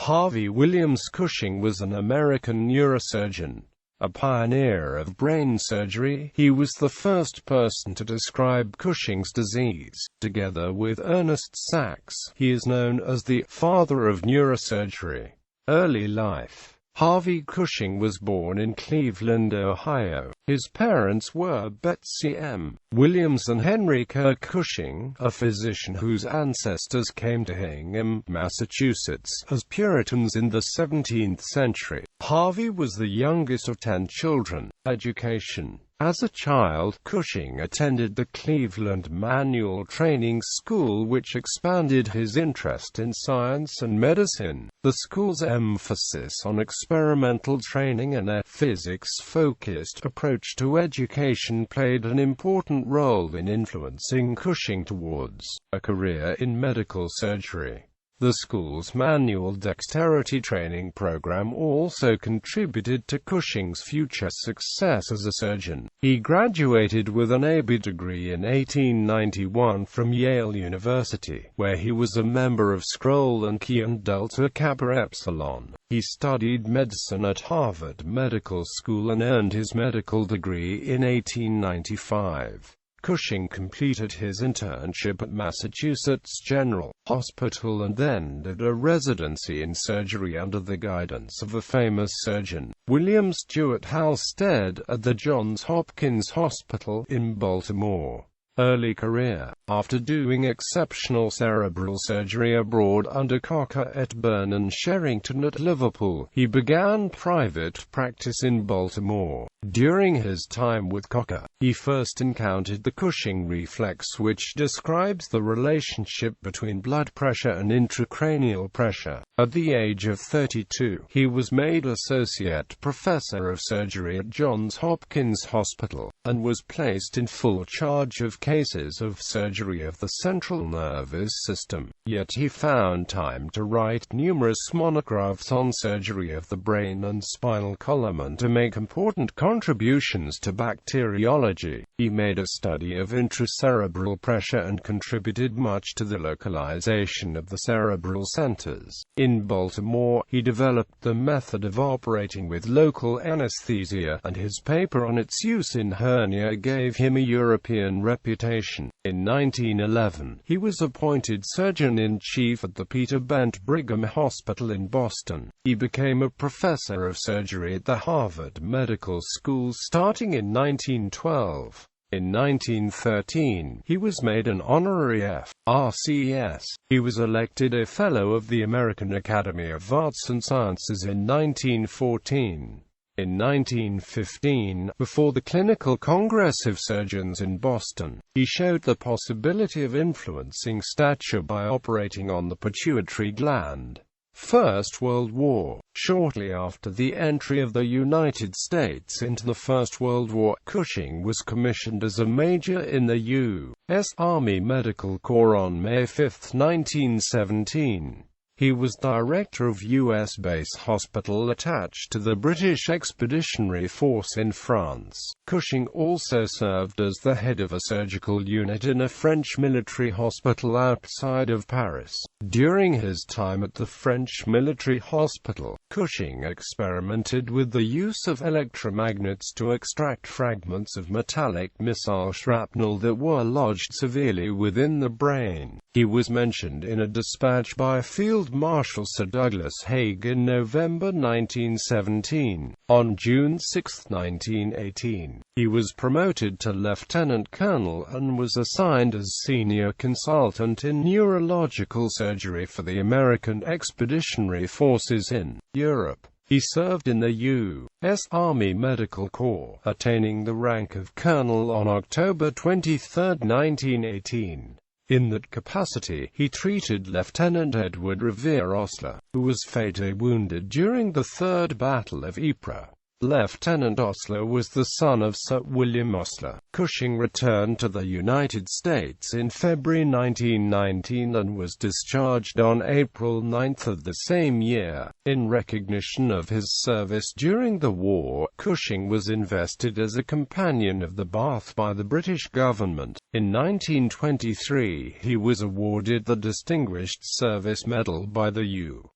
Harvey Williams Cushing was an American neurosurgeon, a pioneer of brain surgery. He was the first person to describe Cushing's disease. Together with Ernest Sachs, he is known as the father of neurosurgery. Early life. Harvey Cushing was born in Cleveland, Ohio. His parents were Betsy M. Williams and Henry Kirk Cushing, a physician whose ancestors came to Hingham, Massachusetts, as Puritans in the 17th century. Harvey was the youngest of 10 children. Education. As a child, Cushing attended the Cleveland Manual Training School, which expanded his interest in science and medicine. The school's emphasis on experimental training and a physics-focused approach to education played an important role in influencing Cushing towards a career in medical surgery. The school's manual dexterity training program also contributed to Cushing's future success as a surgeon. He graduated with an AB degree in 1891 from Yale University, where he was a member of Scroll and Key and Delta Kappa Epsilon. He studied medicine at Harvard Medical School and earned his medical degree in 1895. Cushing completed his internship at Massachusetts General Hospital and then did a residency in surgery under the guidance of a famous surgeon, William Stewart Halstead, at the Johns Hopkins Hospital in Baltimore. Early career. After doing exceptional cerebral surgery abroad under Cocker at Burn and Sherrington at Liverpool, he began private practice in Baltimore. During his time with Cocker, he first encountered the Cushing reflex, which describes the relationship between blood pressure and intracranial pressure. At the age of 32, he was made associate professor of surgery at Johns Hopkins Hospital, and was placed in full charge of cases of surgery of the central nervous system. Yet he found time to write numerous monographs on surgery of the brain and spinal column and to make important contributions to bacteriology. He made a study of intracerebral pressure and contributed much to the localization of the cerebral centers. In Baltimore, he developed the method of operating with local anesthesia, and his paper on its use in hernia gave him a European reputation. In 1911, he was appointed surgeon-in-chief at the Peter Bent Brigham Hospital in Boston. He became a professor of surgery at the Harvard Medical School starting in 1912. In 1913, he was made an honorary F.R.C.S. He was elected a Fellow of the American Academy of Arts and Sciences in 1914. In 1915, before the Clinical Congress of Surgeons in Boston, he showed the possibility of influencing stature by operating on the pituitary gland. First World War. Shortly after the entry of the United States into the First World War, Cushing was commissioned as a major in the U.S. Army Medical Corps on May 5, 1917. He was director of U.S. base hospital attached to the British Expeditionary Force in France. Cushing also served as the head of a surgical unit in a French military hospital outside of Paris. During his time at the French military hospital, Cushing experimented with the use of electromagnets to extract fragments of metallic missile shrapnel that were lodged severely within the brain. He was mentioned in a dispatch by Field Marshal Sir Douglas Haig in November 1917. On June 6, 1918, he was promoted to lieutenant colonel and was assigned as senior consultant in neurological surgery for the American Expeditionary Forces in Europe. He served in the U.S. Army Medical Corps, attaining the rank of colonel on October 23, 1918. In that capacity, he treated Lieutenant Edward Revere Osler, who was fatally wounded during the Third Battle of Ypres. Lieutenant Osler was the son of Sir William Osler. Cushing returned to the United States in February 1919 and was discharged on April 9 of the same year. In recognition of his service during the war, Cushing was invested as a Companion of the Bath by the British government. In 1923, he was awarded the Distinguished Service Medal by the U.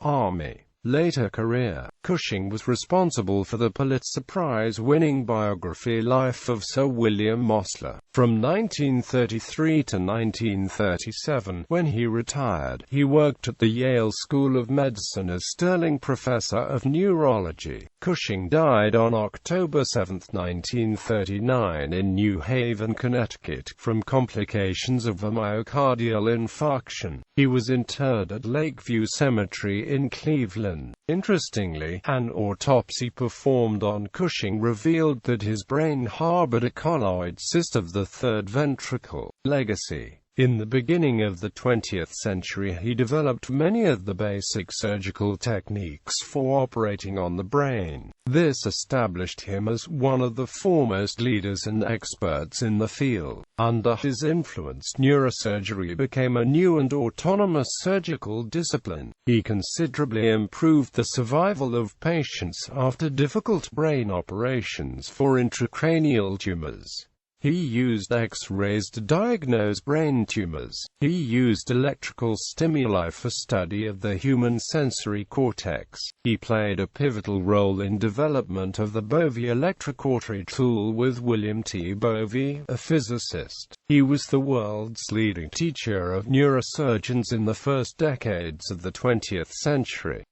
Army. Later career. Cushing was responsible for the Pulitzer Prize-winning biography Life of Sir William Mosler. From 1933 to 1937, when he retired, he worked at the Yale School of Medicine as Sterling Professor of Neurology. Cushing died on October 7, 1939 in New Haven, Connecticut, from complications of a myocardial infarction. He was interred at Lakeview Cemetery in Cleveland. Interestingly, an autopsy performed on Cushing revealed that his brain harbored a colloid cyst of the third ventricle. Legacy. In the beginning of the 20th century, he developed many of the basic surgical techniques for operating on the brain. This established him as one of the foremost leaders and experts in the field. Under his influence, neurosurgery became a new and autonomous surgical discipline. He considerably improved the survival of patients after difficult brain operations for intracranial tumors. He used X-rays to diagnose brain tumors. He used electrical stimuli for study of the human sensory cortex. He played a pivotal role in development of the Bovie electrocautery tool with William T. Bovie, a physicist. He was the world's leading teacher of neurosurgeons in the first decades of the 20th century.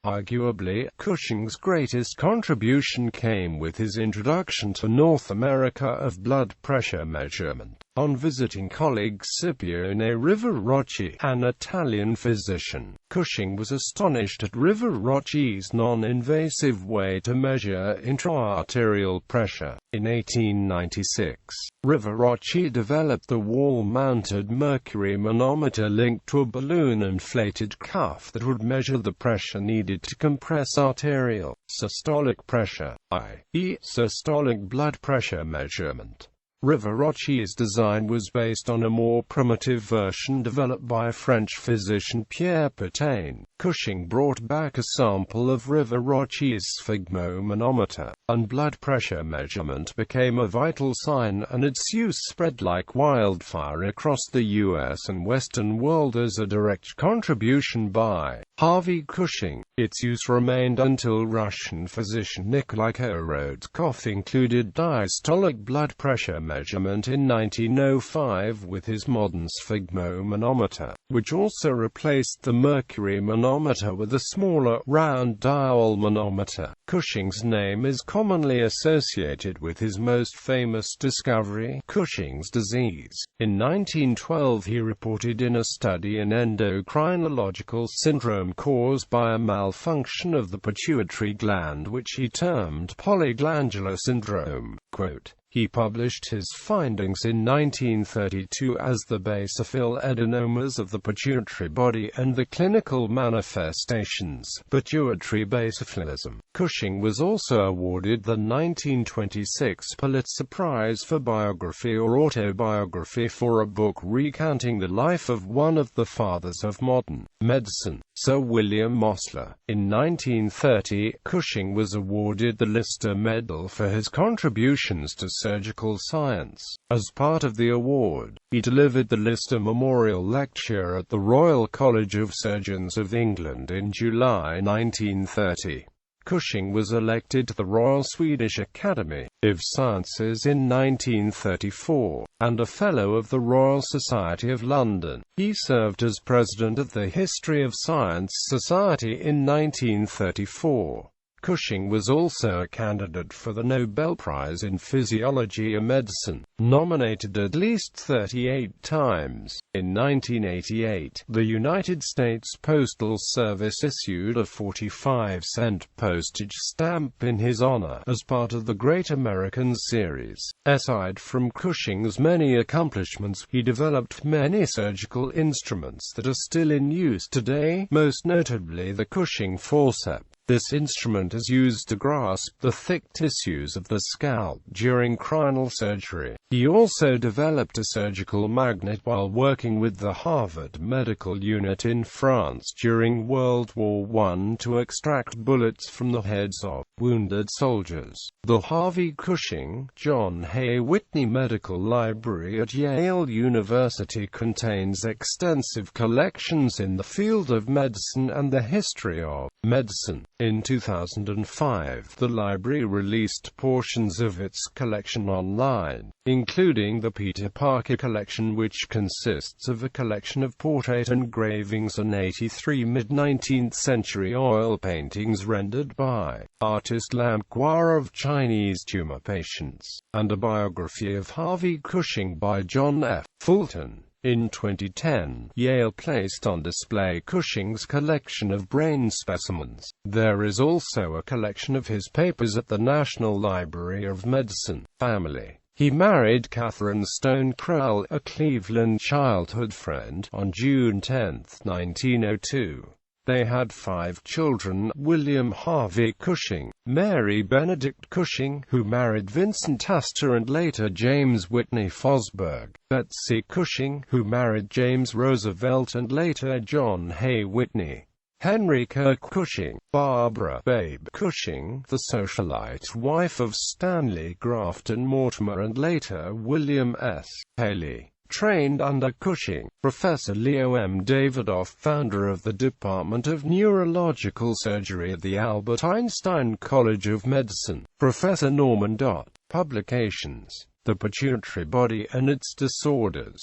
Arguably, Cushing's greatest contribution came with his introduction to North America of blood pressure measurement. On visiting colleague Scipione Rivarocci, an Italian physician, Cushing was astonished at Rivarocci's non-invasive way to measure intra-arterial pressure. In 1896, Rivarocci developed the wall-mounted mercury manometer linked to a balloon-inflated cuff that would measure the pressure needed to compress arterial, systolic pressure, i.e., systolic blood pressure measurement. Rivarocci's design was based on a more primitive version developed by French physician Pierre Pétain. Cushing brought back a sample of Rivarocci's sphygmomanometer, and blood pressure measurement became a vital sign, and its use spread like wildfire across the U.S. and Western world as a direct contribution by Harvey Cushing. Its use remained until Russian physician Nikolai Korotkov included diastolic blood pressure measurement in 1905 with his modern sphygmomanometer, which also replaced the mercury manometer with a smaller, round dial manometer. Cushing's name is commonly associated with his most famous discovery, Cushing's disease. In 1912 he reported in a study an endocrinological syndrome caused by a malfunction of the pituitary gland which he termed polyglandular syndrome. Quote, he published his findings in 1932 as the basophil adenomas of the pituitary body and the clinical manifestations, pituitary basophilism. Cushing was also awarded the 1926 Pulitzer Prize for biography or autobiography for a book recounting the life of one of the fathers of modern medicine, Sir William Mosler. In 1930, Cushing was awarded the Lister Medal for his contributions to surgical science. As part of the award, he delivered the Lister Memorial Lecture at the Royal College of Surgeons of England in July 1930. Cushing was elected to the Royal Swedish Academy of Sciences in 1934, and a Fellow of the Royal Society of London. He served as President of the History of Science Society in 1934. Cushing was also a candidate for the Nobel Prize in Physiology or Medicine, nominated at least 38 times. In 1988, the United States Postal Service issued a 45-cent postage stamp in his honor as part of the Great American Series. Aside from Cushing's many accomplishments, he developed many surgical instruments that are still in use today, most notably the Cushing forceps. This instrument is used to grasp the thick tissues of the scalp during cranial surgery. He also developed a surgical magnet while working with the Harvard Medical Unit in France during World War I to extract bullets from the heads of Wounded soldiers. The Harvey Cushing, John-A. Whitney Medical Library at Yale University contains extensive collections in the field of medicine and the history of medicine. In 2005, the library released portions of its collection online, including the Peter Parker collection, which consists of a collection of portrait engravings and 83 mid-19th century oil paintings rendered by artist Lam Qua of Chinese tumor patients, and a biography of Harvey Cushing by John F. Fulton. In 2010, Yale placed on display Cushing's collection of brain specimens. There is also a collection of his papers at the National Library of Medicine. Family. He married Catherine Stone Crowell, a Cleveland childhood friend, on June 10, 1902. They had 5 children: William Harvey Cushing, Mary Benedict Cushing, who married Vincent Astor and later James Whitney Fosberg, Betsy Cushing, who married James Roosevelt and later John A. Whitney, Henry Kirk Cushing, Barbara Babe Cushing, the socialite wife of Stanley Grafton Mortimer and later William S. Haley. Trained under Cushing. Professor Leo M. Davidoff, founder of the Department of Neurological Surgery at the Albert Einstein College of Medicine. Professor Norman Dott. Publications: The Pituitary Body and Its Disorders,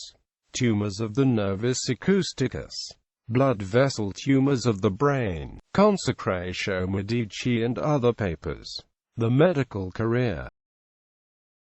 Tumors of the Nervus Acousticus, Blood Vessel Tumors of the Brain, Consecratio Medici and other papers. The Medical Career.